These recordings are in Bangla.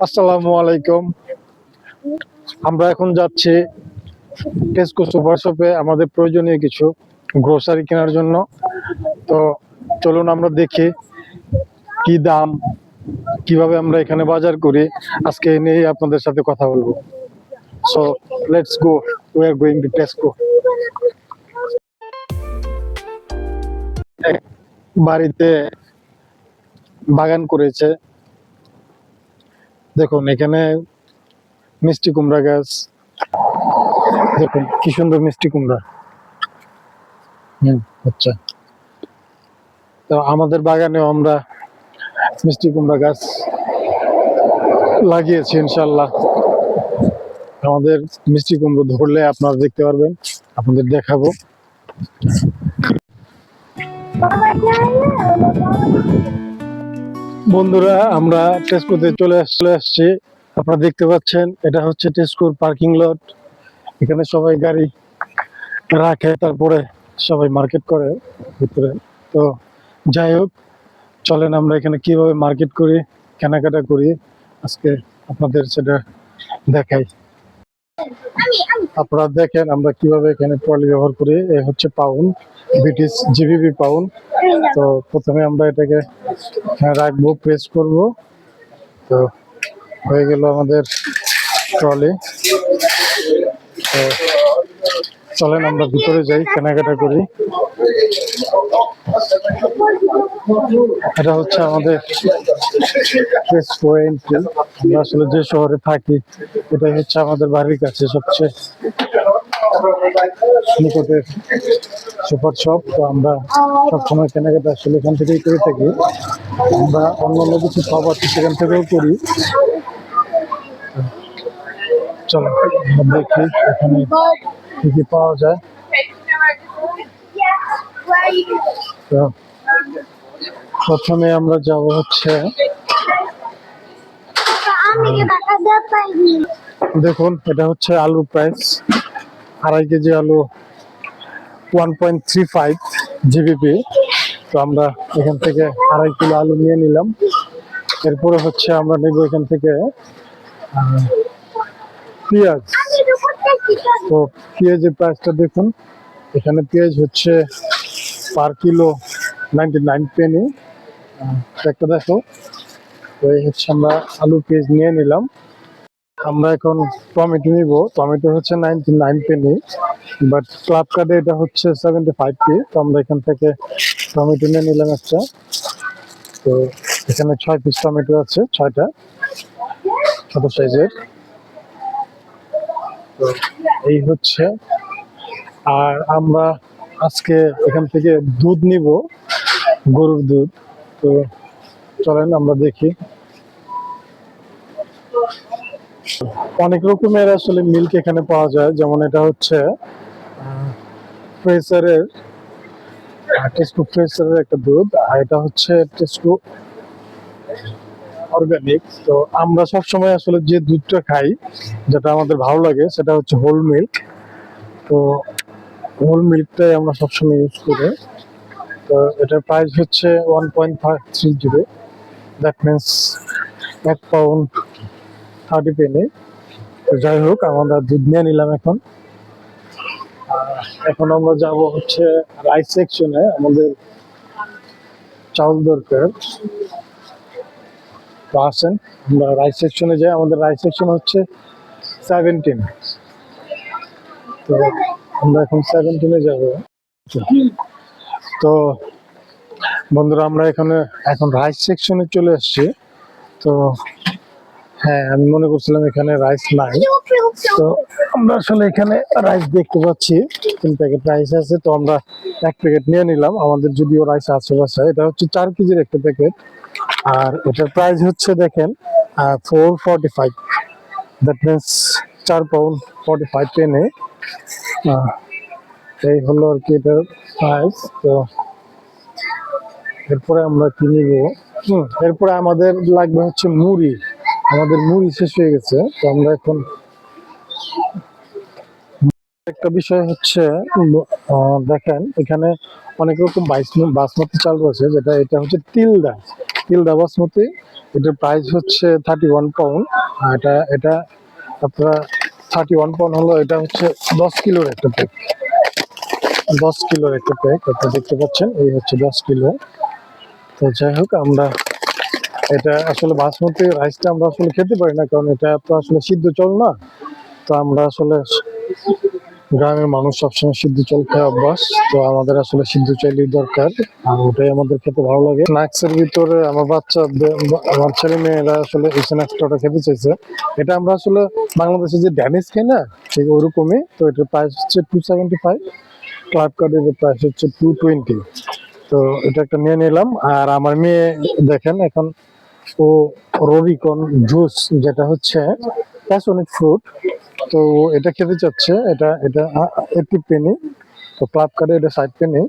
আসসালামু আলাইকুম। আমরা এখন যাচ্ছি টেস্কো সুপার শপে আমাদের প্রয়োজনীয় কিছু গ্রোসারি কেনার জন্য। তো চলুন আমরা দেখি কি দাম, কিভাবে আমরা এখানে বাজার করি, আজকে এই নিয়ে আপনাদের সাথে কথা বলবো। So let's go, we are going to Tesco. বাড়িতে বাগান করেছে, দেখুন এখানে মিষ্টি কুমড়া গাছ, দেখুন কি সুন্দর মিষ্টি কুমড়া। আচ্ছা, তো আমাদের বাগানেও আমরা মিষ্টি কুমড়া গাছ লাগিয়েছি। ইনশাল্লাহ আমাদের মিষ্টি কুমড়ো ধরলে আপনারা দেখতে পারবেন, আপনাদের দেখাবো। বন্ধুরা, আমরা টেস্কোতে চলে আসছি। আপনারা দেখতে পাচ্ছেন এটা হচ্ছে টেস্কোর পার্কিং লট। এখানে সবাই গাড়ি রাখে, তারপরে সবাই মার্কেট করে ভিতরে। তো যাই হোক, চলেন আমরা এখানে কিভাবে মার্কেট করি, কেনাকাটা করি, আজকে আপনাদের সেটা দেখাই। আপনারা দেখেন আমরা কিভাবে এখানে ট্রলি ব্যবহার করি। এ হচ্ছে পাউন্ড, ব্রিটিশ জিবিবি পাউন্ড। তো প্রথমে আমরা এটাকে রাখবো, প্রেস করব। তো হয়ে গেল আমাদের ট্রলি। তো চলেন আমরা ভিতরে যাই, কেনাকাটা করি। এটা হচ্ছে আমাদের আমরা আসলে যে শহরে থাকি, এটাই হচ্ছে আমাদের বাড়ির কাছে সবচেয়ে নিকটের সুপার শপ। তো আমরা সবসময় কেনাকাটা আসলে এখান থেকেই করে থাকি। আমরা অন্য কিছু শপ আছে সেখান থেকেও করি। চলো আমরা দেখি এখানে কি কি পাওয়া যায়। তো প্রথমে আমরা যাব হচ্ছে, দেখুন এটা হচ্ছে আলুর প্রাইস। 2.5 কেজি আলু 1.35 জিবিপি। তো আমরা এখান থেকে 2.5 কিলো আলু নিয়ে নিলাম। এরপরে হচ্ছে আমরা নেব এখান থেকে পেঁয়াজ। তো পেঁয়াজের প্রাইসটা দেখুন, এখানে পেঁয়াজ হচ্ছে পার কিলো 99 পেনি। একটা দেখো। তো এই হচ্ছে আমরা আলু পেঁয়াজ নিয়ে নিলাম। আমরা এখন টমেটো নিব। টমেটো হচ্ছে 99 পেনি, বাট ক্লাব কার্ডে এটা হচ্ছে 75 পি। তো আমরা এখান থেকে টমেটো নিয়ে নিলাম একটা। তো এখানে 6 পিস টমেটো আছে, 6টা ছোট সাইজের। তো এই হচ্ছে। আর আমরা আজকে এখান থেকে দুধ নিব, গরুর দুধ। তো চলেন আমরা দেখি। অনেক রকমের আসলে মিল্ক এখানে পাওয়া যায়, যেমন এটা হচ্ছে ফ্রেশারের, টেস্কো ফ্রেশারের একটা দুধ। আর এটা হচ্ছে টেস্কো অর্গানিক। তো আমরা সবসময় আসলে যে দুধটা খাই, যেটা আমাদের ভালো লাগে, সেটা হচ্ছে হোল মিল্ক। তো হোল মিল্কটাই আমরা সবসময় ইউজ করি। তো এটার প্রাইস হচ্ছে 1.30। That means 1 pound 30 Penney. তো যাই হোক, আমরা দুধ নিয়ে নিলাম। এখন আমরা যাব হচ্ছে রাইস সেকশনে। আমাদের চাউল দরকার। তো আসেন আমরা রাইস সেকশনে যাই। আমাদের রাইস সেকশন হচ্ছে 17। তো আমরা এখন 17-এ যাব। তো বন্ধুরা, আমরা এখন রাইস সেকশনে চলে আসছি। তো হ্যাঁ, আমি মনে করছিলাম এখানে রাইস নাই। তো আমরা আসলে এখানে রাইস দেখতে পাচ্ছি, 3 প্যাকেট রাইস আছে। তো আমরা 1 প্যাকেট নিয়ে নিলাম। আমাদের যদিও রাইস আছে বাসায়। এটা হচ্ছে 4 কেজির একটা প্যাকেট। আর এটার প্রাইস হচ্ছে দেখেন 4.45। That means 4 pound 45 Penney. এই হলো আর কি এটার প্রাইস। তো এরপরে আমরা কি নিব? এরপরে আমাদের লাগবে হচ্ছে মুড়ি। আমাদের মুড়ি শেষ হয়ে গেছে। তো আমরা এখন একটা বিষয় হচ্ছে দেখেন এখানে অনেক রকম বাসমতি চাল রয়েছে, যেটা এটা হচ্ছে তিলদা বাসমতি। এটার প্রাইস হচ্ছে 31 পাউন্ড। এটা এটা আপনার 31 পাউন্ড হলো, এটা হচ্ছে 10 কিলোর একটা প্যাক। 10 কিলোর একটা প্যাক আপনারা দেখতে পাচ্ছেন, এই হচ্ছে 10 কিলো। তো যাই হোক, আমরা এটা আসলে বাসমতি রাইসটা আমরা আসলে খেতে পারি না, কারণ এটা তো আসলে সিদ্ধ চাল না। তো আমরা আসলে গ্রামের মানুষ সবসময় সিদ্ধ চাল খেয়ে অভ্যাস, তো আমাদের আসলে সিদ্ধ চালই দরকার, আর ওটাই আমাদের খেতে ভালো লাগে। স্ন্যাক্সের ভিতরে আমার ছেলে মেয়েরা আসলে এই স্ন্যাক্সটা খেতে চাইছে। এটা আমরা আসলে বাংলাদেশে যে ড্যানিশ খাই না, ঠিক ওরকমই। তো এটার প্রাইস হচ্ছে 275, ক্লাব কার্ডের প্রাইস হচ্ছে 220। তো এটা একটা নিয়ে নিলাম। আর আমার মেয়ে দেখেন এখন ও রবিকন জুস, যেটা হচ্ছে প্যাশনেট ফ্রুট, তো এটা খেতে চাচ্ছে। এটা এটা 80 পেনি, তো ক্লাব কার্ডে এটা 60 পেনি,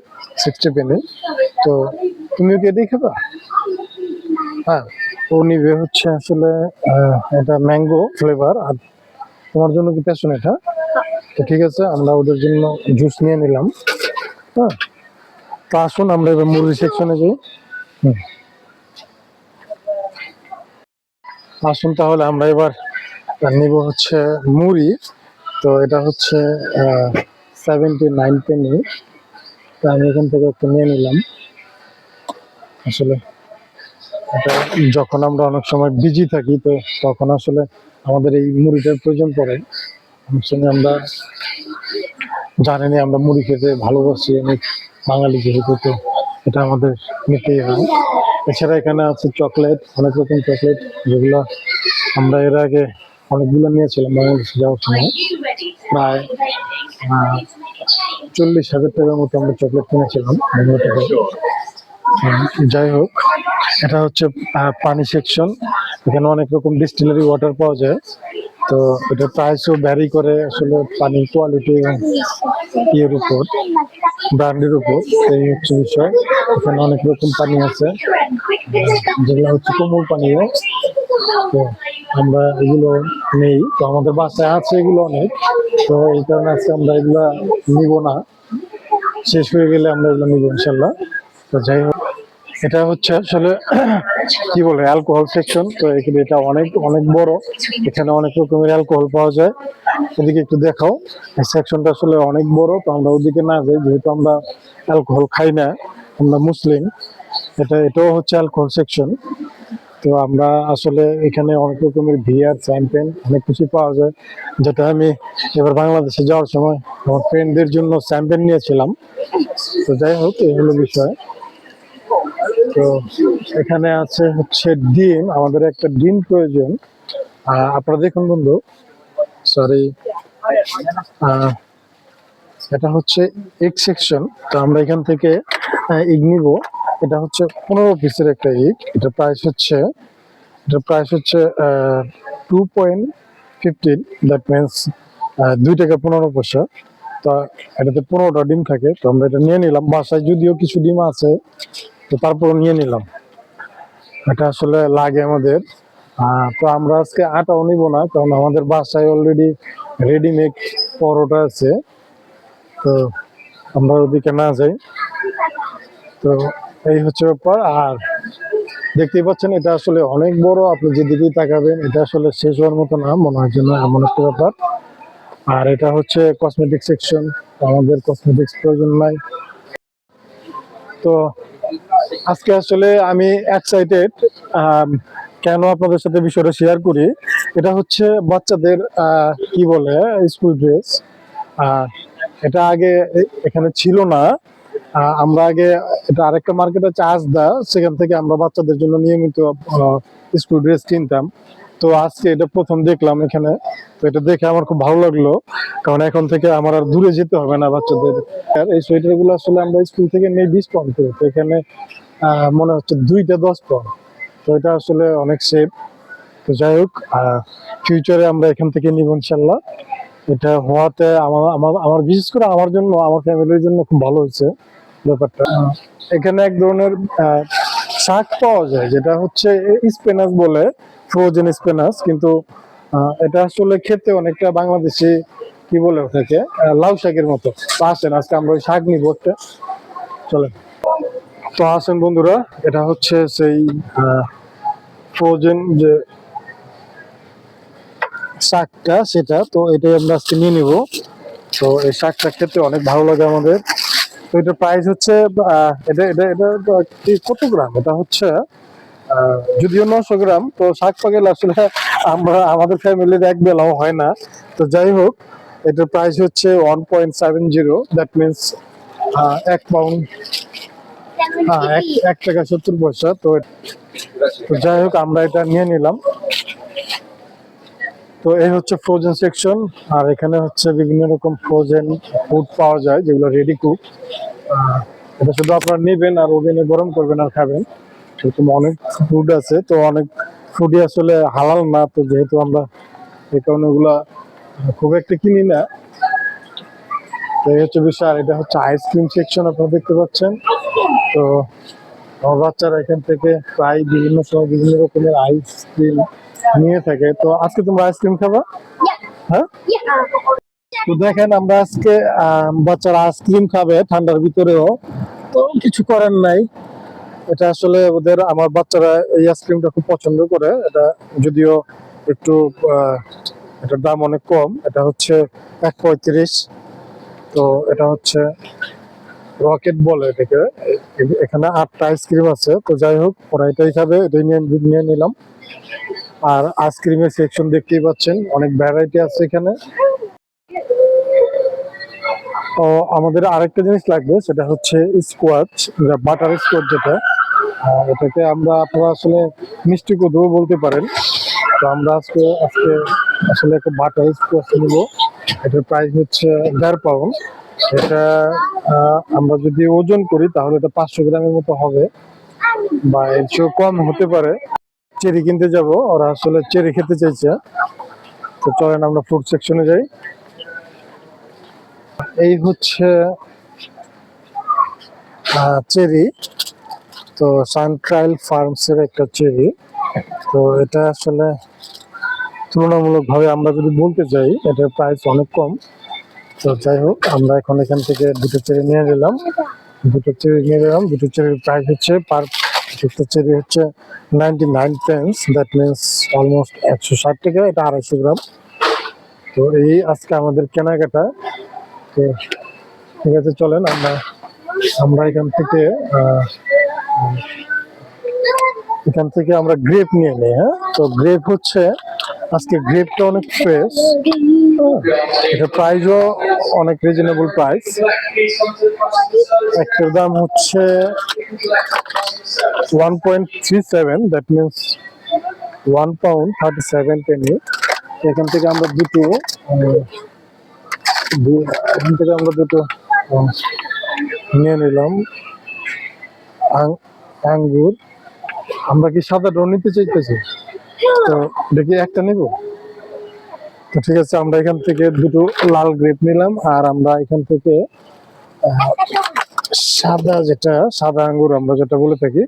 60 পেনি। তো তুমিও কি এটাই খাবা? হ্যাঁ, ও নিবে হচ্ছে আসলে এটা ম্যাঙ্গো ফ্লেভার। আর তোমার জন্য কি প্যাশনেট? হ্যাঁ, তো ঠিক আছে, আমরা ওদের জন্য জুস নিয়ে নিলাম। হ্যাঁ, তো আসুন আমরা এবার মুরগি সেকশনে যাই। হুম, আসুন তাহলে আমরা এবার নিব হচ্ছে মুড়ি। তো এটা হচ্ছে 79 পেনি। তো আমি এখান থেকে একটু নিয়ে নিলাম। আসলে এটা যখন আমরা অনেক সময় বিজি থাকি, তো তখন আসলে আমাদের এই মুড়িটার প্রয়োজন পড়ে। অনেক সময় আমরা জানেনি, আমরা মুড়ি খেতে ভালোবাসি অনেক, বাঙালি যেহেতু, তো এটা আমাদের নিতেই হয়। এছাড়া এখানে আছে চকলেট, অনেক রকম চকলেট, যেগুলো আমরা এর আগে অনেকগুলো নিয়েছিলাম বাংলাদেশে যাওয়ার সময়। প্রায় 40,000 টাকার মতো আমরা চকলেট কিনেছিলাম বাংলা থেকে। যাই হোক, এটা হচ্ছে পানি সেকশন। এখানে অনেক রকম ডিস্টিলারি ওয়াটার পাওয়া যায়। তো এটার প্রাইসও ভ্যারি করে আসলে পানির কোয়ালিটি এবং ইয়ের উপর, ব্র্যান্ডের উপর। এই হচ্ছে বিষয়। এখানে অনেক রকম পানি আছে, যেগুলো হচ্ছে কোমল পানীয়। তো আমরা এগুলো নেই, তো আমাদের বাসায় আছে এগুলো অনেক। তো এই কারণে আজকে আমরা এগুলো নিব না, শেষ হয়ে গেলে আমরা এগুলো নিবো ইনশাল্লাহ। তো যাই হোক, এটা হচ্ছে আসলে কি বলে অ্যালকোহল সেকশন। তো এখানে এটা অনেক অনেক বড়, এখানে অনেক রকমের অ্যালকোহল পাওয়া যায়। এদিকে একটু দেখাও, এই সেকশনটা আসলে অনেক বড়। তো আমরা ওদিকে না যাই, যেহেতু আমরা অ্যালকোহল খাই না, আমরা মুসলিম। এটাও হচ্ছে অ্যালকোহল সেকশন। তো আমরা আসলে এখানে অনেক রকমের বিয়ার, চ্যাম্পেন, অনেক কিছু পাওয়া যায়, যেটা আমি এবার বাংলাদেশে যাওয়ার সময় আমার ফ্রেন্ডদের জন্য চ্যাম্পেন নিয়েছিলাম। তো যাই হোক, এই হলো বিষয়। তো এখানে আছে হচ্ছে ডিম, আমাদের একটা ডিম প্রয়োজন। আপনারা দেখুন বন্ধু, সরি, এটা হচ্ছে এগ সেকশন। তো আমরা এখান থেকে এগ নিব। এটা হচ্ছে 15 পিসের একটা এগ। এটার প্রাইস হচ্ছে 2.15, দ্যাট মিনস 2 টাকা 15 পয়সা। তো এটাতে 15টা ডিম থাকে। তো আমরা এটা নিয়ে নিলাম, বাসায় যদিও কিছু ডিম আছে, তো তারপরও নিয়ে নিলাম, এটা আসলে লাগে আমাদের। তো আমরা আজকে আটাও নিব না, কারণ আমাদের বাসায় অলরেডি রেডিমেড পরোটা আছে। তো আমরা ওদিকে না যাই। তো এই হচ্ছে ব্যাপার। আর দেখতেই পাচ্ছেন, এটা আসলে অনেক বড়, আপনি যেদিকেই তাকাবেন এটা আসলে শেষ হওয়ার মতো না মনে হয়, যেন এমন একটা ব্যাপার। আর এটা হচ্ছে কসমেটিক সেকশন, আমাদের কসমেটিক্স প্রয়োজন নাই। তো আজকে আসলে আমি এক্সাইটেড, কেন আপনাদের সাথে বিষয়টা শেয়ার করি। এটা হচ্ছে বাচ্চাদের কি বলে স্কুল ড্রেস। এটা আগে এখানে ছিল না। আমরা আগে, এটা আরেকটা মার্কেট আছে আজদা, সেখান থেকে আমরা বাচ্চাদের জন্য নিয়মিত স্কুল ড্রেস কিনতাম। তো আজকে এটা প্রথম দেখলাম এখানে। তো এটা দেখে আমার খুব ভালো লাগলো, কারণ এখন থেকে আমার আর দূরে যেতে হবে না বাচ্চাদের। আর এই সোয়েটার গুলো আসলে আমরা স্কুল থেকে নেই 20 পাউন্ড করে, তো এখানে মনে হচ্ছে 2টা 10 পাউন্ড। তো এটা আসলে অনেক সেফ। তো যাই হোক, ফিউচারে আমরা এখান থেকে নিব ইনশাল্লাহ। এটা হওয়াতে আমার আমার আমার বিশেষ করে আমার জন্য, আমার ফ্যামিলির জন্য খুব ভালো হয়েছে ব্যাপারটা। এখানে এক ধরনের শাক পাওয়া যায়, যেটা হচ্ছে স্পিনাচ বলে, ফ্রোজেন স্পিনাচ। কিন্তু এটা আসলে খেতে অনেকটা বাংলাদেশি কি বলে ওটাকে, লাউ শাকের মতো। তো আসেন আজকে আমরা ওই শাক নিবো একটা, চলেন। তো আসেন বন্ধুরা, এটা হচ্ছে সেই ফ্রোজেন যে শাকটা, সেটা তো এটাই আমরা আজকে নিয়ে নিব। তো এই শাকটা খেতে অনেক ভালো লাগে আমাদের। তো এটার প্রাইস হচ্ছে এটা এটা এটা কত গ্রাম, এটা হচ্ছে যদিও 900 গ্রাম। তো শাক পাকেল আসলে আমরা আমাদের ফ্যামিলির এক বেলাও হয় না। তো যাই হোক, এটার প্রাইস হচ্ছে 1.70, দ্যাট মিনস 1 পাউন্ড, হ্যাঁ 1 টাকা 70 পয়সা। তো যাই হোক আমরা এটা নিয়ে নিলাম। তো এই হচ্ছে ফ্রোজেন সেকশন, আর এখানে হচ্ছে বিভিন্ন রকম ফ্রোজেন ফুড পাওয়া যায় যেগুলো রেডি কুক। এটা শুধু আপনারা নেবেন আর ওভেনে গরম করবেন আর খাবেন। এরকম অনেক ফুড আছে, তো অনেক ফুডই আসলে হালাল না, তো যেহেতু আমরা এই কারণে ওগুলা খুব একটা কিনি না। তো এই হচ্ছে বিষয়। আর এটা হচ্ছে আইসক্রিম সেকশন, আপনারা দেখতে পাচ্ছেন। তো আমার বাচ্চারা এখান থেকে প্রায় বিভিন্ন সময় বিভিন্ন রকমের আইসক্রিম নিয়ে থাকে। তো আজকে তোমরা আইসক্রিম খাবা? হ্যাঁ, তো দেখেন আমরা আজকে বাচ্চারা আইসক্রিম খাবে ঠান্ডার ভিতরেও। তো কিছু করার নাই, এটা আসলে ওদের, আমার বাচ্চারা এই আইসক্রিমটা খুব পছন্দ করে। এটা যদিও একটু এটার দাম অনেক কম, এটা হচ্ছে 1.35। তো এটা হচ্ছে রকেট বলে এটাকে। এখানে 8টা আইসক্রিম আছে। তো যাই হোক, ওরা এটাই খাবে, এটাই নিয়ে নিলাম। আর আইসক্রিমের সেকশন দেখতেই পাচ্ছেন, অনেক ভ্যারাইটি আছে এখানে। তো আমাদের আরেকটা জিনিস লাগবে, সেটা হচ্ছে স্কোয়াচ, বাটার স্কোয়াচ যেটা। এটাকে আমরা, আপনারা আসলে মিষ্টি কদুও বলতে পারেন। তো আমরা আজকে আজকে আসলে একটা বাটার স্কোয়াচ নিব। এটার প্রাইস হচ্ছে 1.5 পাউন্ড। এটা আমরা যদি ওজন করি তাহলে এটা 500 গ্রামের মতো হবে, বা এর চেয়েও কম হতে পারে। চেরি কিনতে যাব, ওরা আসলে চেরি খেতে চাইছে। তো চলেন আমরা ফ্রুট সেকশনে যাই। এই হচ্ছে চেরি, তো সানট্রাইল ফার্মস এর একটা চেরি। তো এটা আসলে তুলনামূলকভাবে আমরা যদি বলতে চাই, এটার প্রাইস অনেক কম। তো যাই হোক, আমরা এখন এখান থেকে দুটো চেরি নিয়ে নিলাম। দুটো চেরির প্রাইস হচ্ছে, পার একটা চেরি হচ্ছে 99 পেন্স, দ্যাট মিনস অলমোস্ট 160 টাকা। এটা 250 গ্রাম। তো এই আজকে আমাদের কেনাকাটা। তো ঠিক আছে, চলেন আমরা আমরা এখান থেকে আমরা গ্রেপ নিয়ে নিই। হ্যাঁ, তো গ্রেপ হচ্ছে, আজকে গ্রেপটা অনেক ফ্রেশ। এটা প্রাইসও অনেক রিজনেবল প্রাইস। একটার দাম হচ্ছে 1.37, দ্যাট মিনস 1 পাউন্ড 37 পেনি। এখান থেকে আমরা দুটো নিয়ে নিলাম। আঙ্গুর, আমরা কি সাদা ডো নিতে চাইতেছি? তো দেখি একটা নিব। তো ঠিক আছে, আমরা এখান থেকে দুটো লাল গ্রেপ নিলাম। আর আমরা এখান থেকে সাদা আঙ্গুর আমরা যেটা বলে থাকি,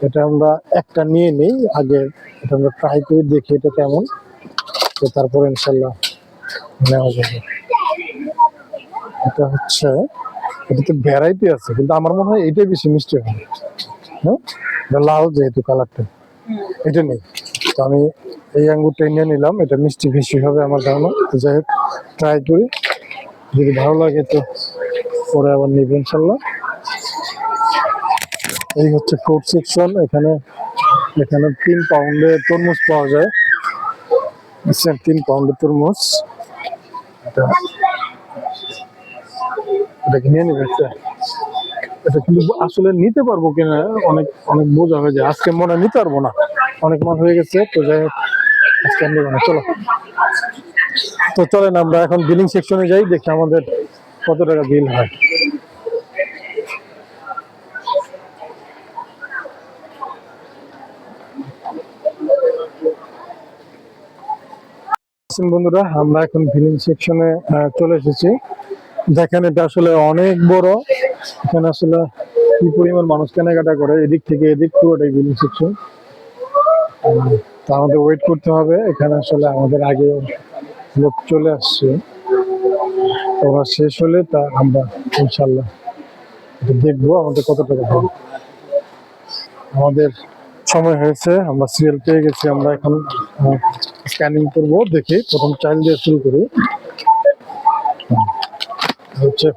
এটা আমরা একটা নিয়ে নিই আগে। এটা আমরা ট্রাই করে দেখি এটা কেমন, তো তারপরে ইনশাল্লাহ নেওয়া যাবে। এটা হচ্ছে, এটাতে ভ্যারাইটি আছে, কিন্তু আমার মনে হয় এটাই বেশি মিষ্টি হবে। হ্যাঁ, লাল যেহেতু কালারটা, এটা নেই। তো আমি এই আঙ্গুরটা নিয়ে নিলাম, এটা মিষ্টি বেশি হবে আমার ধারণা। তো যাই হোক, ট্রাই করি, যদি ভালো লাগে তো পরে আবার নিব ইনশাল্লাহ। এই হচ্ছে ফ্রুট সেকশন। এখানে 3 পাউন্ডের তরমুজ পাওয়া যায়। 3 পাউন্ডের তরমুজ, এটা নিয়ে নেবে একটা। এটা কিন্তু আসলে নিতে পারবো কিনা অনেক অনেক বোঝা হয়ে যায়। আজকে মনে নিতে পারবো না, অনেক মাস হয়ে গেছে। তো যাই হোক, আজকে নেবো না। চলো, তো চলেন আমরা এখন বিলিং সেকশনে যাই, দেখি আমাদের কত টাকা বিল হয়। বন্ধুরা, আমরা এখন বিলিং সেকশনে চলে এসেছি। দেখেন, এটা আসলে অনেক বড়। এখানে আসলে কি পরিমাণ মানুষ কেনাকাটা করে, এদিক থেকে এদিক পুরোটাই বিলিং সেকশন। তো আমাদের ওয়েট করতে হবে এখানে। আসলে আমাদের আগে লোক চলে আসছে। ওরা শেষ হলে তা আমরা ইনশাল্লাহ এটা দেখবো আমাদের কত টাকা হবে। আমাদের সময় হয়েছে, আমরা সিরিয়াল পেয়ে গেছি, আমরা এখন স্ক্যানিং করব। দেখি প্রথম চাইল্ড দিয়ে শুরু করি। হচ্ছে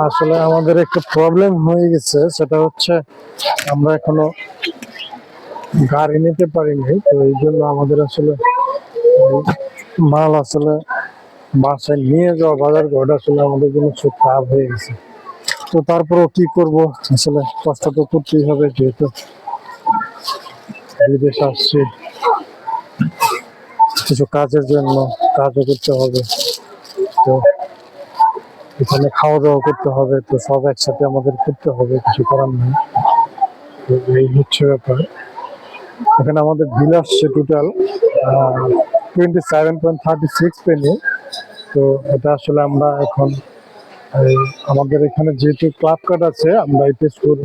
আসলে আমাদের একটা প্রবলেম হয়ে গেছে, সেটা হচ্ছে আমরা এখনো গাড়ি নিতে পারিনি, তো এই জন্য আমাদের আসলে মাল আসলে বাসায় নিয়ে যাওয়া বাজার ঘাট আসলে আমাদের জন্য খুব খারাপ হয়ে গেছে। তো তারপরেও কি করব, আসলে কষ্ট তো করতেই হবে, যেহেতু বিদেশ আসছি কিছু কাজের জন্য, কাজও করতে হবে, তো এখানে খাওয়া দাওয়া করতে হবে, তো সব একসাথে আমাদের করতে হবে, কিছু করার নেই। তো এই হচ্ছে ব্যাপার। এখানে আমাদের বিল আসছে টোটাল 27.36 পেনি। তো এটা আসলে আমরা এখন আমাদের এখানে যেহেতু ক্লাব কার্ড আছে, আমরা এই তেজপুর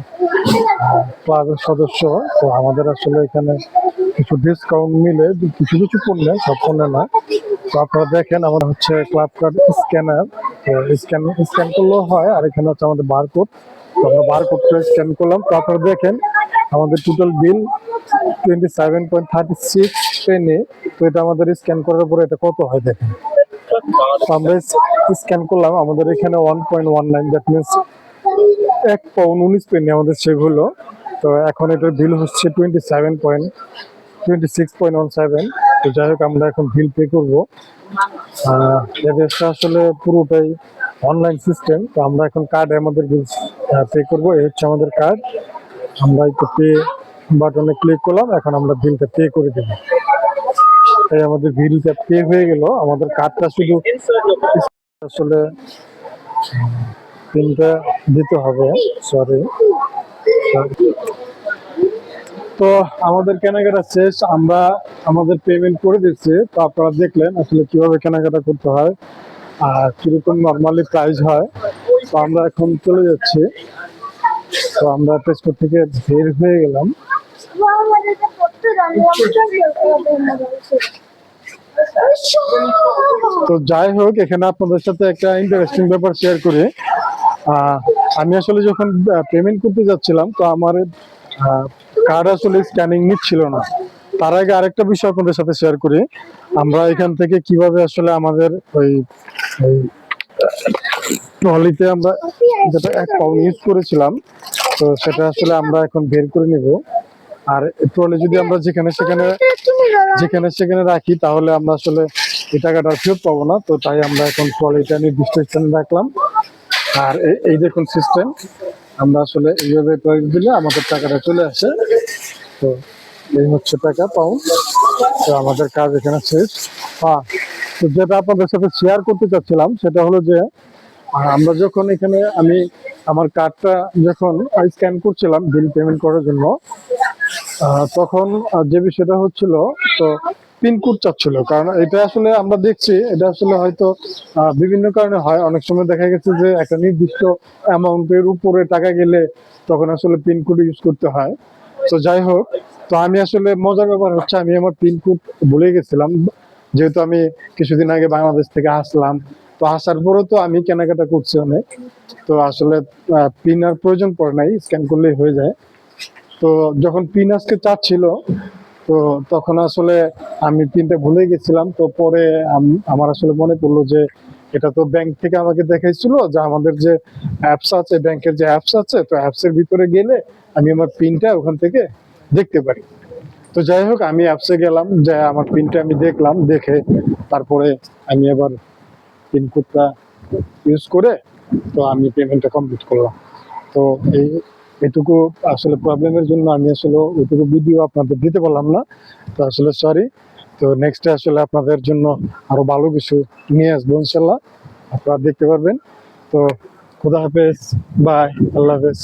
ক্লাবের সদস্য, তো আমাদের আসলে এখানে কিছু ডিসকাউন্ট মিলে কিছু কিছু পণ্যে, সব পণ্যে না। তো আপনারা দেখেন আমার হচ্ছে ক্লাব কার্ড স্ক্যানার, তো স্ক্যান করলেও হয়, আর এখানে হচ্ছে আমাদের বারকোড, তো আমরা বারকোডটা স্ক্যান করলাম। তো আপনারা দেখেন আমাদের টোটাল বিল 27.36 পেনি। তো এটা আমাদের স্ক্যান করার পরে এটা কত হয় দেখেন। আমরা স্ক্যান করলাম, আমাদের এখানে 1.19, দ্যাট মিনস 1 পাউন্ড 19 পেনি আমাদের সেভ হলো। তো এখন এটার বিল হচ্ছে 26.17। তো যাই হোক, আমরা এখন বিল পে করবো। এদেরটা আসলে পুরোটাই অনলাইন সিস্টেম, তো আমরা এখন কার্ডে আমাদের বিল পে করবো। এই হচ্ছে আমাদের কার্ড, আমরা একটু পে বাটনে ক্লিক করলাম, এখন আমরা বিলটা পে করে দেবো। তাই আমাদের বিলটা পে হয়ে গেল। আমাদের কার্ডটা শুধু আসলে পিনটা দিতে হবে, সরি। তো আমাদের কেনাকাটা শেষ, আমরা আমাদের পেমেন্ট করে দিচ্ছি। তো আপনারা দেখলেন আসলে কিভাবে কেনাকাটা করতে হয় আর কিরকম নর্মালি প্রাইস হয়। তো আমরা এখন চলে যাচ্ছি। তো আমরা তেজপুর থেকে বের হয়ে গেলাম। তো যাই হোক, এখানে আপনাদের সাথে একটা ইন্টারেস্টিং ব্যাপার শেয়ার করি। আমি আসলে যখন পেমেন্ট করতে যাচ্ছিলাম, তো আমার কার্ড আসলে স্ক্যানিং নিচ্ছিল না। তার আগে আরেকটা বিষয় আপনাদের সাথে শেয়ার করি। আমরা এখান থেকে কিভাবে আসলে আমাদের ওই ট্রলিতে আমরা যেটা 1 পাউন্ড ইউজ করেছিলাম, তো সেটা আসলে আমরা এখন বের করে নিব। আর ট্রলি যদি আমরা যেখানে সেখানে রাখি, তাহলে আমরা আসলে এই টাকাটা ফেরত পাবো না। তো তাই আমরা এখন ট্রলিটা নির্দিষ্ট স্থানে রাখলাম। আর এই দেখুন সিস্টেম, আমরা আসলে এইভাবে প্রয়োগ দিলে আমাদের টাকাটা চলে আসে। তো এই হচ্ছে টাকা পাউন্ড। তো আমাদের কাজ এখানে শেষ। তো যেটা আপনাদের সাথে শেয়ার করতে চাচ্ছিলাম, সেটা হলো যে আমরা যখন এখানে আমি আমার কার্ডটা যখন স্ক্যান করছিলাম বিল পেমেন্ট করার জন্য, তখন যে বিষয়টা হচ্ছিল, তো পিনকোড চাচ্ছিল। কারণ এটা আসলে আমরা দেখছি, এটা আসলে হয়তো বিভিন্ন কারণে হয়। অনেক সময় দেখা গেছে যে একটা নির্দিষ্ট অ্যামাউন্টের উপরে টাকা গেলে তখন আসলে পিনকোড ইউজ করতে হয়। তো যাই হোক, তো আমি আসলে মজার ব্যাপার হচ্ছে আমি আমার পিনকোড ভুলে গেছিলাম, যেহেতু আমি কিছুদিন আগে বাংলাদেশ থেকে আসলাম। তো আসার পরেও তো আমি কেনাকাটা করছি অনেক, তো আসলে পিন আর প্রয়োজন পড়ে নাই, স্ক্যান করলেই হয়ে যায়। তো যখন পিন আজকে চাচ্ছিল, তো তখন আসলে আমি পিনটা ভুলে গেছিলাম। তো পরে আমার আসলে মনে পড়লো যে এটা তো ব্যাংক থেকে আমাকে দেখাইছিল যে আমাদের যে অ্যাপস আছে, ব্যাংকের যে অ্যাপস আছে, তো অ্যাপসের ভিতরে গেলে আমি আমার পিনটা ওখান থেকে দেখতে পারি। তো যাই হোক, আমি অ্যাপসে গেলাম, যে আমার পিনটা আমি দেখলাম, দেখে তারপরে আমি আবার পিনকোডটা ইউজ করে তো আমি পেমেন্টটা কমপ্লিট করলাম। তো এটুকু আসলে প্রবলেমের জন্য আমি আসলে ওইটুকু ভিডিও আপনাদের দিতে পারলাম না, তো আসলে সরি। তো নেক্সটে আসলে আপনাদের জন্য আরো ভালো কিছু নিয়ে আসবো ইনশাল্লাহ, আপনারা দেখতে পারবেন। তো খুদা হাফেজ, বাই, আল্লাহ হাফেজ।